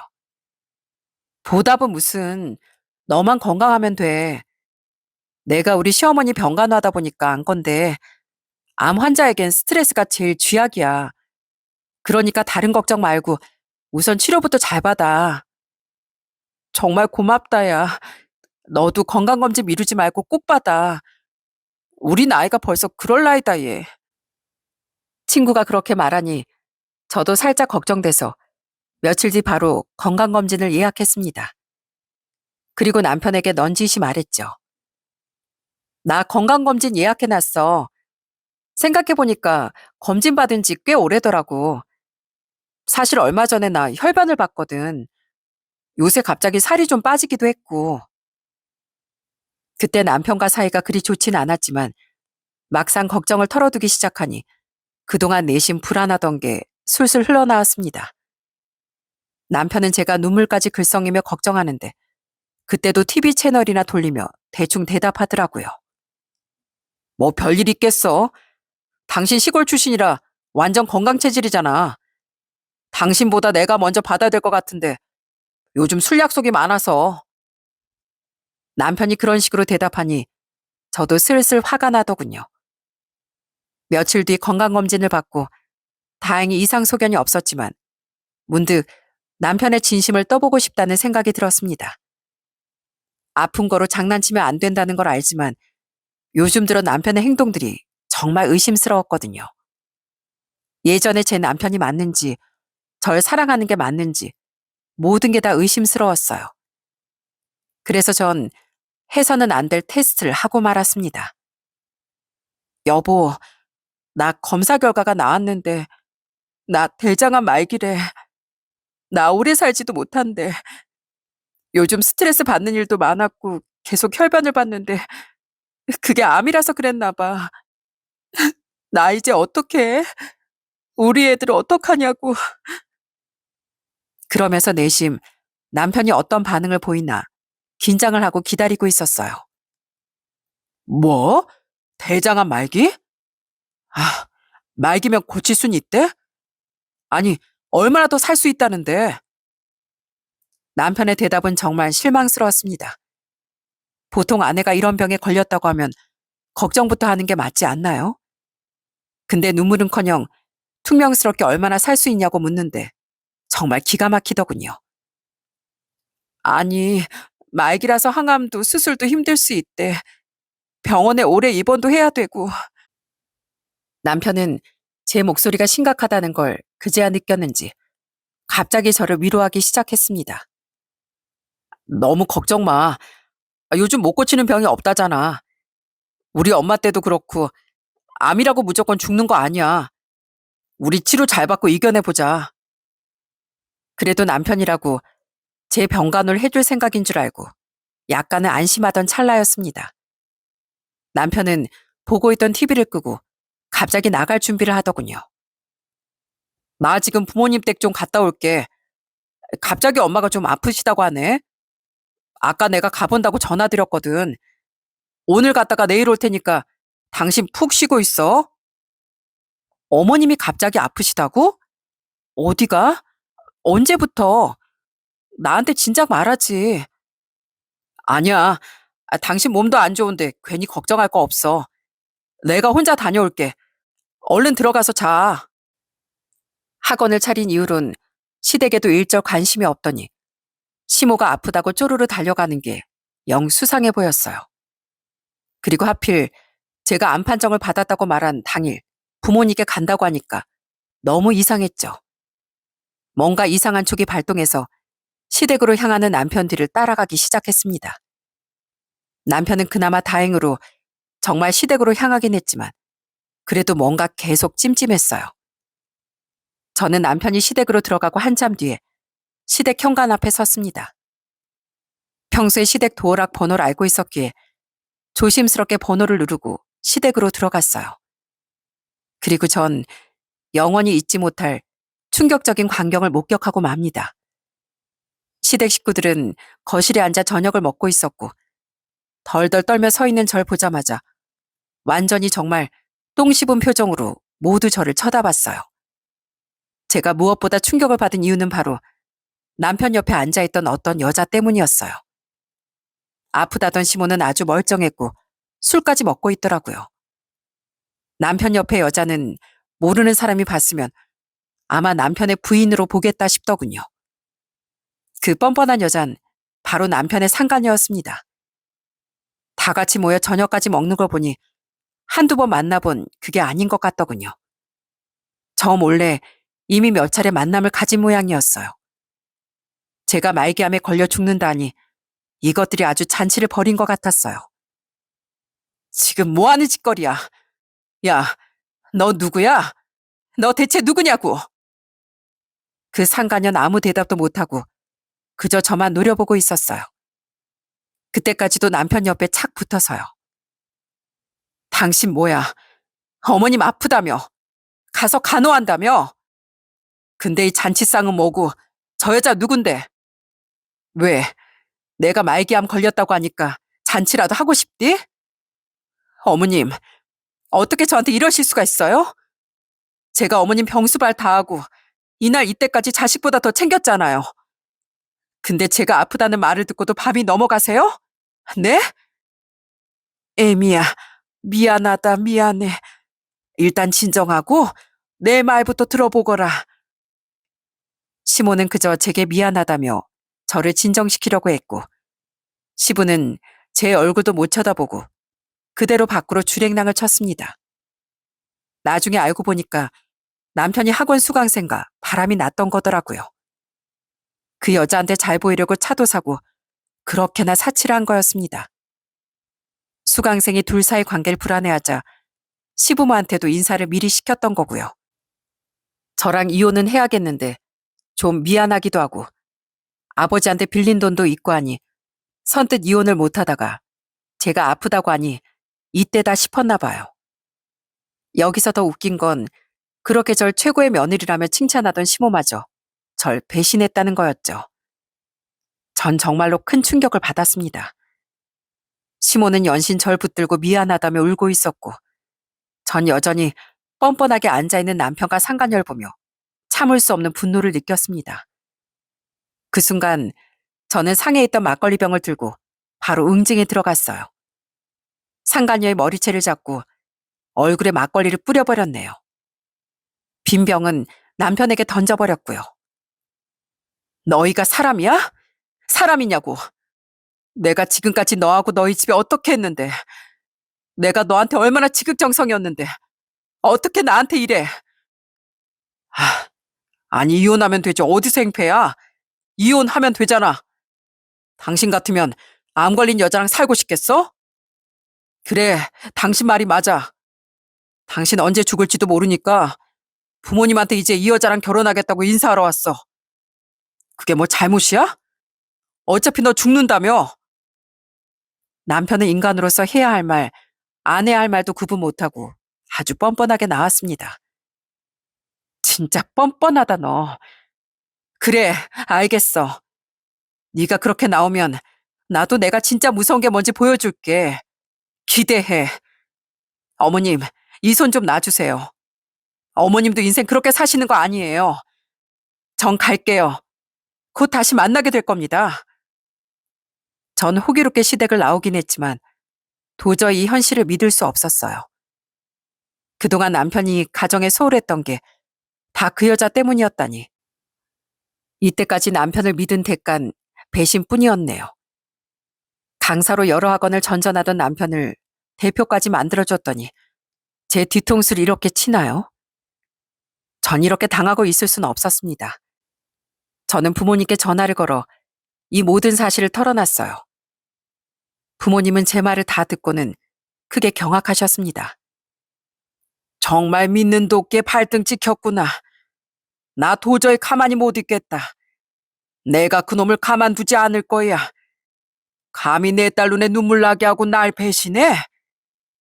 보답은 무슨, 너만 건강하면 돼. 내가 우리 시어머니 병간호하다 보니까 안 건데 암 환자에겐 스트레스가 제일 쥐약이야. 그러니까 다른 걱정 말고 우선 치료부터 잘 받아. 정말 고맙다, 야. 너도 건강검진 미루지 말고 꼭 받아. 우리 나이가 벌써 그럴 나이다, 얘. 친구가 그렇게 말하니 저도 살짝 걱정돼서 며칠 뒤 바로 건강검진을 예약했습니다. 그리고 남편에게 넌지시 말했죠. 나 건강검진 예약해놨어. 생각해보니까 검진 받은 지 꽤 오래더라고. 사실 얼마 전에 나 혈변을 봤거든. 요새 갑자기 살이 좀 빠지기도 했고. 그때 남편과 사이가 그리 좋진 않았지만 막상 걱정을 털어두기 시작하니 그동안 내심 불안하던 게 술술 흘러나왔습니다. 남편은 제가 눈물까지 글썽이며 걱정하는데 그때도 TV 채널이나 돌리며 대충 대답하더라고요. 뭐 별일 있겠어? 당신 시골 출신이라 완전 건강 체질이잖아. 당신보다 내가 먼저 받아야 될 것 같은데 요즘 술 약속이 많아서. 남편이 그런 식으로 대답하니 저도 슬슬 화가 나더군요. 며칠 뒤 건강검진을 받고 다행히 이상 소견이 없었지만 문득 남편의 진심을 떠보고 싶다는 생각이 들었습니다. 아픈 거로 장난치면 안 된다는 걸 알지만 요즘 들어 남편의 행동들이 정말 의심스러웠거든요. 예전에 제 남편이 맞는지, 절 사랑하는 게 맞는지 모든 게 다 의심스러웠어요. 그래서 전 해서는 안 될 테스트를 하고 말았습니다. 여보, 나 검사 결과가 나왔는데 나 대장암 말기래. 나 오래 살지도 못한데 요즘 스트레스 받는 일도 많았고 계속 혈변을 받는데 그게 암이라서 그랬나 봐. 나 이제 어떡해? 우리 애들 어떡하냐고. 그러면서 내심 남편이 어떤 반응을 보이나 긴장을 하고 기다리고 있었어요. 뭐? 대장암 말기? 아, 말기면 고칠 순 있대? 아니, 얼마나 더 살 수 있다는데? 남편의 대답은 정말 실망스러웠습니다. 보통 아내가 이런 병에 걸렸다고 하면 걱정부터 하는 게 맞지 않나요? 근데 눈물은커녕 퉁명스럽게 얼마나 살 수 있냐고 묻는데 정말 기가 막히더군요. 아니, 말기라서 항암도 수술도 힘들 수 있대. 병원에 오래 입원도 해야 되고. 남편은 제 목소리가 심각하다는 걸 그제야 느꼈는지 갑자기 저를 위로하기 시작했습니다. 너무 걱정 마. 요즘 못 고치는 병이 없다잖아. 우리 엄마 때도 그렇고 암이라고 무조건 죽는 거 아니야. 우리 치료 잘 받고 이겨내보자. 그래도 남편이라고 제 병간호를 해줄 생각인 줄 알고 약간은 안심하던 찰나였습니다. 남편은 보고 있던 TV를 끄고 갑자기 나갈 준비를 하더군요. 나 지금 부모님 댁 좀 갔다 올게. 갑자기 엄마가 좀 아프시다고 하네. 아까 내가 가본다고 전화드렸거든. 오늘 갔다가 내일 올 테니까 당신 푹 쉬고 있어. 어머님이 갑자기 아프시다고? 어디가? 언제부터? 나한테 진작 말하지. 아니야. 당신 몸도 안 좋은데 괜히 걱정할 거 없어. 내가 혼자 다녀올게. 얼른 들어가서 자. 학원을 차린 이후론 시댁에도 일절 관심이 없더니 시모가 아프다고 쪼르르 달려가는 게 영 수상해 보였어요. 그리고 하필 제가 암 판정을 받았다고 말한 당일 부모님께 간다고 하니까 너무 이상했죠. 뭔가 이상한 촉이 발동해서 시댁으로 향하는 남편 뒤를 따라가기 시작했습니다. 남편은 그나마 다행으로 정말 시댁으로 향하긴 했지만 그래도 뭔가 계속 찜찜했어요. 저는 남편이 시댁으로 들어가고 한참 뒤에 시댁 현관 앞에 섰습니다. 평소에 시댁 도어락 번호를 알고 있었기에 조심스럽게 번호를 누르고 시댁으로 들어갔어요. 그리고 전 영원히 잊지 못할 충격적인 광경을 목격하고 맙니다. 시댁 식구들은 거실에 앉아 저녁을 먹고 있었고 덜덜 떨며 서 있는 절 보자마자 완전히 정말 똥 씹은 표정으로 모두 저를 쳐다봤어요. 제가 무엇보다 충격을 받은 이유는 바로 남편 옆에 앉아있던 어떤 여자 때문이었어요. 아프다던 시모는 아주 멀쩡했고 술까지 먹고 있더라고요. 남편 옆에 여자는 모르는 사람이 봤으면 아마 남편의 부인으로 보겠다 싶더군요. 그 뻔뻔한 여잔 바로 남편의 상간녀였습니다. 다 같이 모여 저녁까지 먹는 걸 보니 한두 번 만나본 그게 아닌 것 같더군요. 저 몰래 이미 몇 차례 만남을 가진 모양이었어요. 제가 말기암에 걸려 죽는다니 이것들이 아주 잔치를 벌인 것 같았어요. 지금 뭐 하는 짓거리야? 야, 너 누구야? 너 대체 누구냐고? 그 상간녀는 아무 대답도 못하고 그저 저만 노려보고 있었어요. 그때까지도 남편 옆에 착 붙어서요. 당신 뭐야? 어머님 아프다며? 가서 간호한다며? 근데 이 잔치상은 뭐고 저 여자 누군데? 왜? 내가 말기암 걸렸다고 하니까 잔치라도 하고 싶디? 어머님, 어떻게 저한테 이러실 수가 있어요? 제가 어머님 병수발 다 하고 이날 이때까지 자식보다 더 챙겼잖아요. 근데 제가 아프다는 말을 듣고도 밤이 넘어가세요? 네? 애미야, 미안하다, 미안해. 일단 진정하고 내 말부터 들어보거라. 시모는 그저 제게 미안하다며 저를 진정시키려고 했고 시부는 제 얼굴도 못 쳐다보고 그대로 밖으로 주랭랑을 쳤습니다. 나중에 알고 보니까 남편이 학원 수강생과 바람이 났던 거더라고요. 그 여자한테 잘 보이려고 차도 사고 그렇게나 사치를 한 거였습니다. 수강생이 둘 사이 관계를 불안해하자 시부모한테도 인사를 미리 시켰던 거고요. 저랑 이혼은 해야겠는데 좀 미안하기도 하고 아버지한테 빌린 돈도 있고 하니 선뜻 이혼을 못하다가 제가 아프다고 하니 이때다 싶었나 봐요. 여기서 더 웃긴 건 그렇게 절 최고의 며느리라며 칭찬하던 시모마저 절 배신했다는 거였죠. 전 정말로 큰 충격을 받았습니다. 시모는 연신 절 붙들고 미안하다며 울고 있었고 전 여전히 뻔뻔하게 앉아있는 남편과 상간녀를 보며 참을 수 없는 분노를 느꼈습니다. 그 순간 저는 상에 있던 막걸리 병을 들고 바로 응징에 들어갔어요. 상간녀의 머리채를 잡고 얼굴에 막걸리를 뿌려버렸네요. 빈 병은 남편에게 던져버렸고요. 너희가 사람이야? 사람이냐고. 내가 지금까지 너하고 너희 집에 어떻게 했는데. 내가 너한테 얼마나 지극정성이었는데. 어떻게 나한테 이래. 아니 이혼하면 되지 어디서 행패야. 이혼하면 되잖아. 당신 같으면 암 걸린 여자랑 살고 싶겠어? 그래, 당신 말이 맞아. 당신 언제 죽을지도 모르니까 부모님한테 이제 이 여자랑 결혼하겠다고 인사하러 왔어. 그게 뭐 잘못이야? 어차피 너 죽는다며. 남편은 인간으로서 해야 할 말, 안 해야 할 말도 구분 못하고 아주 뻔뻔하게 나왔습니다. 진짜 뻔뻔하다 너. 그래, 알겠어. 네가 그렇게 나오면 나도 내가 진짜 무서운 게 뭔지 보여줄게. 기대해. 어머님, 이 손 좀 놔주세요. 어머님도 인생 그렇게 사시는 거 아니에요. 전 갈게요. 곧 다시 만나게 될 겁니다. 전 호기롭게 시댁을 나오긴 했지만 도저히 이 현실을 믿을 수 없었어요. 그동안 남편이 가정에 소홀했던 게 다 그 여자 때문이었다니. 이때까지 남편을 믿은 대가는 배신뿐이었네요. 강사로 여러 학원을 전전하던 남편을 대표까지 만들어줬더니 제 뒤통수를 이렇게 치나요? 전 이렇게 당하고 있을 수는 없었습니다. 저는 부모님께 전화를 걸어 이 모든 사실을 털어놨어요. 부모님은 제 말을 다 듣고는 크게 경악하셨습니다. 정말 믿는 도끼에 발등 찍혔구나. 나 도저히 가만히 못 있겠다. 내가 그놈을 가만두지 않을 거야. 감히 내 딸 눈에 눈물 나게 하고 날 배신해?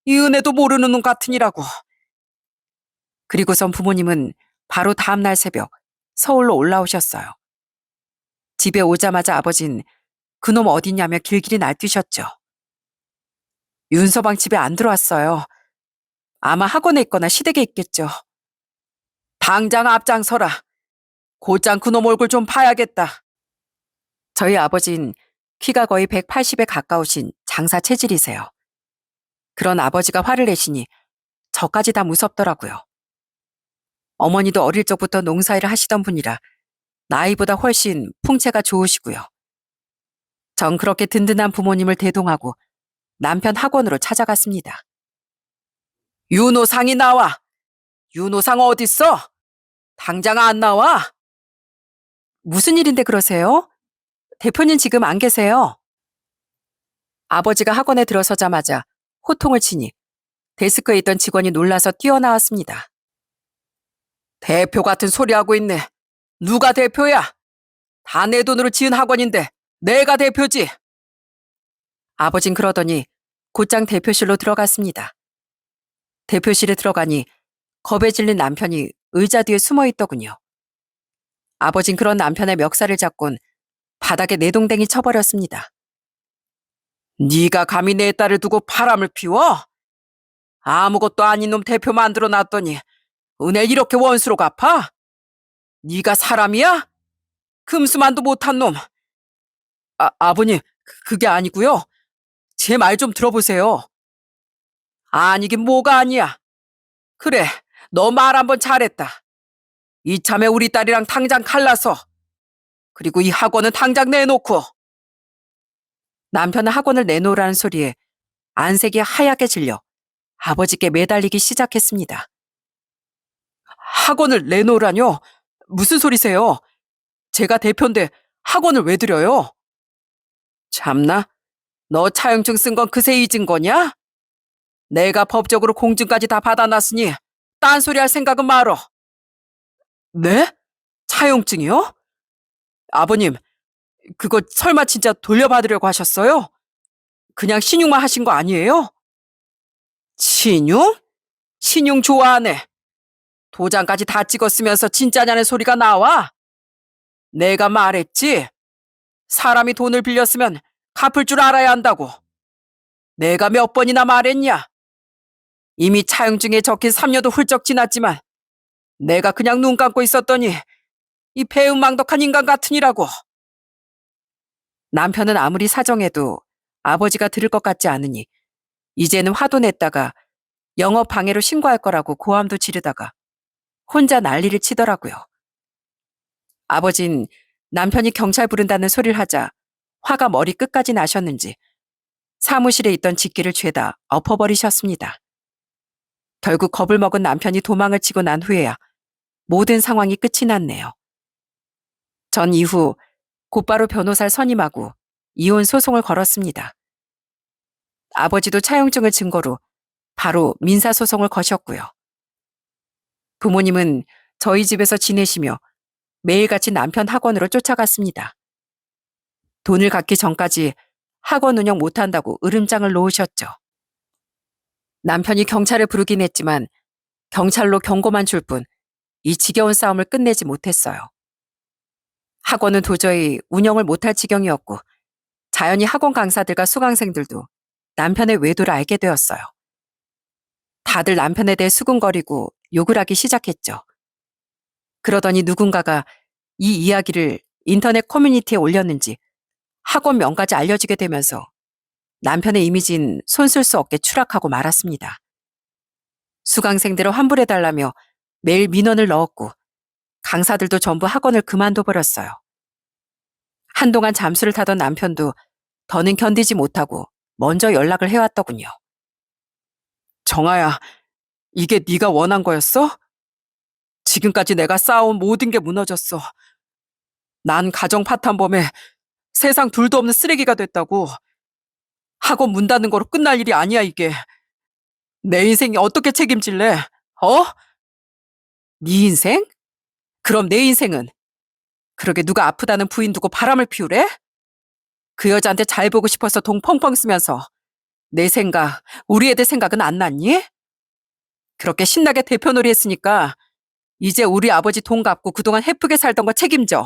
이 은혜도 모르는 놈 같으니라고. 그리고선 부모님은 바로 다음날 새벽 서울로 올라오셨어요. 집에 오자마자 아버진 그놈 어디냐며 길길이 날뛰셨죠. 윤서방 집에 안 들어왔어요. 아마 학원에 있거나 시댁에 있겠죠. 당장 앞장서라. 곧장 그놈 얼굴 좀 봐야겠다. 저희 아버진 키가 거의 180에 가까우신 장사 체질이세요. 그런 아버지가 화를 내시니 저까지 다 무섭더라고요. 어머니도 어릴 적부터 농사일을 하시던 분이라 나이보다 훨씬 풍채가 좋으시고요. 전 그렇게 든든한 부모님을 대동하고 남편 학원으로 찾아갔습니다. 윤호상이 나와. 윤호상 어딨어? 당장 안 나와. 무슨 일인데 그러세요? 대표님 지금 안 계세요. 아버지가 학원에 들어서자마자 호통을 치니 데스크에 있던 직원이 놀라서 뛰어나왔습니다. 대표 같은 소리 하고 있네. 누가 대표야? 다 내 돈으로 지은 학원인데 내가 대표지. 아버진 그러더니 곧장 대표실로 들어갔습니다. 대표실에 들어가니 겁에 질린 남편이 의자 뒤에 숨어 있더군요. 아버진 그런 남편의 멱살을 잡곤 바닥에 내동댕이 쳐버렸습니다. 네가 감히 내 딸을 두고 바람을 피워? 아무것도 아닌 놈 대표 만들어 놨더니 은혜 이렇게 원수로 갚아? 네가 사람이야? 금수만도 못한 놈. 아버님, 그게 아니고요. 제 말 좀 들어보세요. 아니긴 뭐가 아니야. 그래, 너 말 한번 잘했다. 이참에 우리 딸이랑 당장 갈라서. 그리고 이 학원은 당장 내놓고. 남편은 학원을 내놓으라는 소리에 안색이 하얗게 질려 아버지께 매달리기 시작했습니다. 학원을 내놓으라뇨? 무슨 소리세요? 제가 대표인데 학원을 왜 드려요? 참나, 너 차용증 쓴 건 그새 잊은 거냐? 내가 법적으로 공증까지 다 받아놨으니 딴소리 할 생각은 말어. 네? 차용증이요? 아버님, 그거 설마 진짜 돌려받으려고 하셨어요? 그냥 신용만 하신 거 아니에요? 신용? 신용 좋아하네. 도장까지 다 찍었으면서 진짜냐는 소리가 나와? 내가 말했지. 사람이 돈을 빌렸으면 갚을 줄 알아야 한다고. 내가 몇 번이나 말했냐? 이미 차용증에 적힌 3년도 훌쩍 지났지만 내가 그냥 눈 감고 있었더니 이 배은망덕한 인간 같으니라고. 남편은 아무리 사정해도 아버지가 들을 것 같지 않으니 이제는 화도 냈다가 영업 방해로 신고할 거라고 고함도 지르다가 혼자 난리를 치더라고요. 아버진 남편이 경찰 부른다는 소리를 하자 화가 머리 끝까지 나셨는지 사무실에 있던 직기를 죄다 엎어버리셨습니다. 결국 겁을 먹은 남편이 도망을 치고 난 후에야 모든 상황이 끝이 났네요. 전 이후 곧바로 변호사를 선임하고 이혼 소송을 걸었습니다. 아버지도 차용증을 증거로 바로 민사소송을 거셨고요. 부모님은 저희 집에서 지내시며 매일같이 남편 학원으로 쫓아갔습니다. 돈을 갚기 전까지 학원 운영 못한다고 으름장을 놓으셨죠. 남편이 경찰을 부르긴 했지만 경찰로 경고만 줄 뿐 이 지겨운 싸움을 끝내지 못했어요. 학원은 도저히 운영을 못할 지경이었고 자연히 학원 강사들과 수강생들도 남편의 외도를 알게 되었어요. 다들 남편에 대해 수군거리고 욕을 하기 시작했죠. 그러더니 누군가가 이 이야기를 인터넷 커뮤니티에 올렸는지 학원 명까지 알려지게 되면서 남편의 이미지는 손쓸 수 없게 추락하고 말았습니다. 수강생들을 환불해달라며 매일 민원을 넣었고 강사들도 전부 학원을 그만둬버렸어요. 한동안 잠수를 타던 남편도 더는 견디지 못하고 먼저 연락을 해왔더군요. 정아야, 이게 네가 원한 거였어? 지금까지 내가 쌓아온 모든 게 무너졌어. 난 가정 파탄범에 세상 둘도 없는 쓰레기가 됐다고. 학원 문 닫는 거로 끝날 일이 아니야, 이게. 내 인생이 어떻게 책임질래? 어? 네 인생? 그럼 내 인생은? 그러게 누가 아프다는 부인 두고 바람을 피우래? 그 여자한테 잘 보고 싶어서 돈 펑펑 쓰면서 내 생각, 우리 애들 생각은 안 났니? 그렇게 신나게 대표놀이 했으니까 이제 우리 아버지 돈 갚고 그동안 헤프게 살던 거 책임져.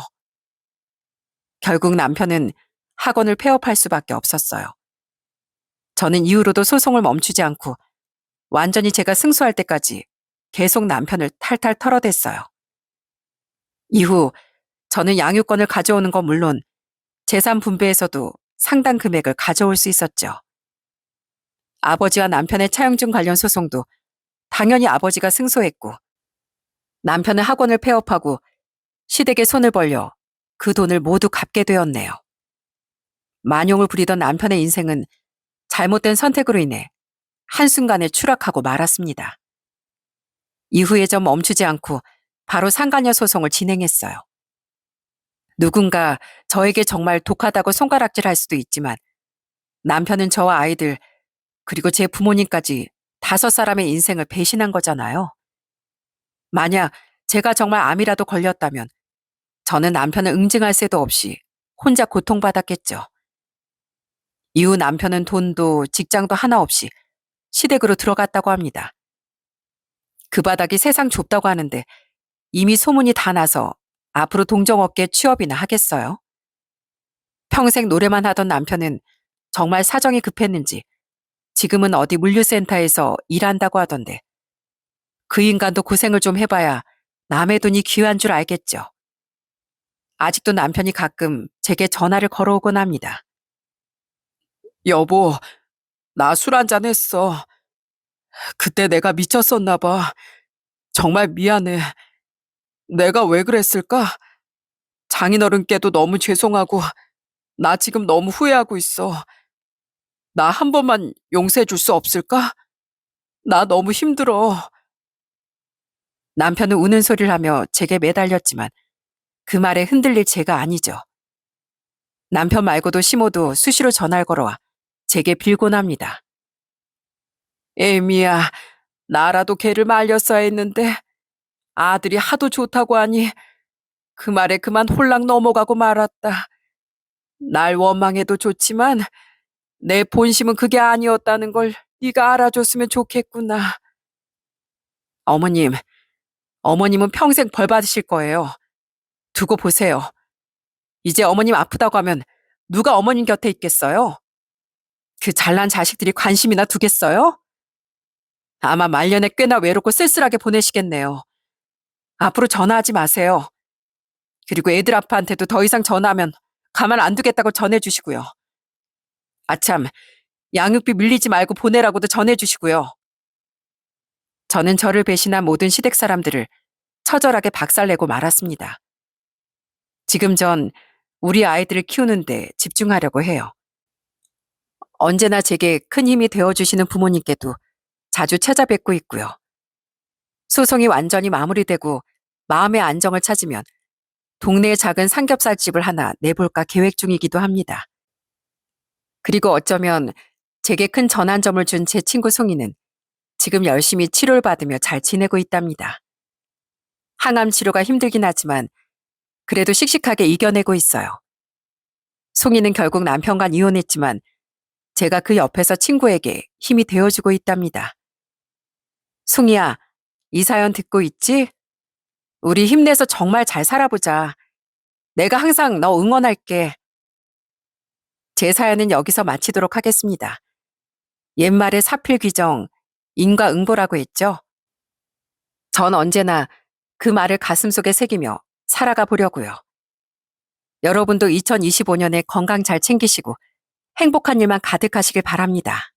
결국 남편은 학원을 폐업할 수밖에 없었어요. 저는 이후로도 소송을 멈추지 않고 완전히 제가 승소할 때까지 계속 남편을 탈탈 털어댔어요. 이후 저는 양육권을 가져오는 건 물론 재산 분배에서도 상당 금액을 가져올 수 있었죠. 아버지와 남편의 차용증 관련 소송도 당연히 아버지가 승소했고 남편은 학원을 폐업하고 시댁에 손을 벌려 그 돈을 모두 갚게 되었네요. 만용을 부리던 남편의 인생은 잘못된 선택으로 인해 한순간에 추락하고 말았습니다. 이후에 좀 멈추지 않고 바로 상간녀 소송을 진행했어요. 누군가 저에게 정말 독하다고 손가락질할 수도 있지만 남편은 저와 아이들 그리고 제 부모님까지 5사람의 인생을 배신한 거잖아요. 만약 제가 정말 암이라도 걸렸다면 저는 남편을 응징할 새도 없이 혼자 고통받았겠죠. 이후 남편은 돈도 직장도 하나 없이 시댁으로 들어갔다고 합니다. 그 바닥이 세상 좁다고 하는데 이미 소문이 다 나서 앞으로 동종업계 취업이나 하겠어요? 평생 노래만 하던 남편은 정말 사정이 급했는지 지금은 어디 물류센터에서 일한다고 하던데 그 인간도 고생을 좀 해봐야 남의 돈이 귀한 줄 알겠죠. 아직도 남편이 가끔 제게 전화를 걸어오곤 합니다. 여보, 나 술 한잔 했어. 그때 내가 미쳤었나 봐. 정말 미안해. 내가 왜 그랬을까? 장인어른께도 너무 죄송하고 나 지금 너무 후회하고 있어. 나 한 번만 용서해 줄 수 없을까? 나 너무 힘들어. 남편은 우는 소리를 하며 제게 매달렸지만 그 말에 흔들릴 제가 아니죠. 남편 말고도 시모도 수시로 전화를 걸어와 제게 빌곤 합니다. 에미야, 나라도 걔를 말렸어야 했는데 아들이 하도 좋다고 하니 그 말에 그만 홀랑 넘어가고 말았다. 날 원망해도 좋지만 내 본심은 그게 아니었다는 걸 네가 알아줬으면 좋겠구나. 어머님, 어머님은 평생 벌 받으실 거예요. 두고 보세요. 이제 어머님 아프다고 하면 누가 어머님 곁에 있겠어요? 그 잘난 자식들이 관심이나 두겠어요? 아마 말년에 꽤나 외롭고 쓸쓸하게 보내시겠네요. 앞으로 전화하지 마세요. 그리고 애들 아빠한테도 더 이상 전화하면 가만 안 두겠다고 전해주시고요. 아참, 양육비 밀리지 말고 보내라고도 전해주시고요. 저는 저를 배신한 모든 시댁 사람들을 처절하게 박살내고 말았습니다. 지금 전 우리 아이들을 키우는데 집중하려고 해요. 언제나 제게 큰 힘이 되어주시는 부모님께도 자주 찾아뵙고 있고요. 소송이 완전히 마무리되고 마음의 안정을 찾으면 동네에 작은 삼겹살집을 하나 내볼까 계획 중이기도 합니다. 그리고 어쩌면 제게 큰 전환점을 준 제 친구 송이는 지금 열심히 치료를 받으며 잘 지내고 있답니다. 항암 치료가 힘들긴 하지만 그래도 씩씩하게 이겨내고 있어요. 송이는 결국 남편과 이혼했지만 제가 그 옆에서 친구에게 힘이 되어주고 있답니다. 송이야, 이 사연 듣고 있지? 우리 힘내서 정말 잘 살아보자. 내가 항상 너 응원할게. 제 사연은 여기서 마치도록 하겠습니다. 옛말에 사필귀정, 인과응보라고 했죠? 전 언제나 그 말을 가슴속에 새기며 살아가 보려고요. 여러분도 2025년에 건강 잘 챙기시고 행복한 일만 가득하시길 바랍니다.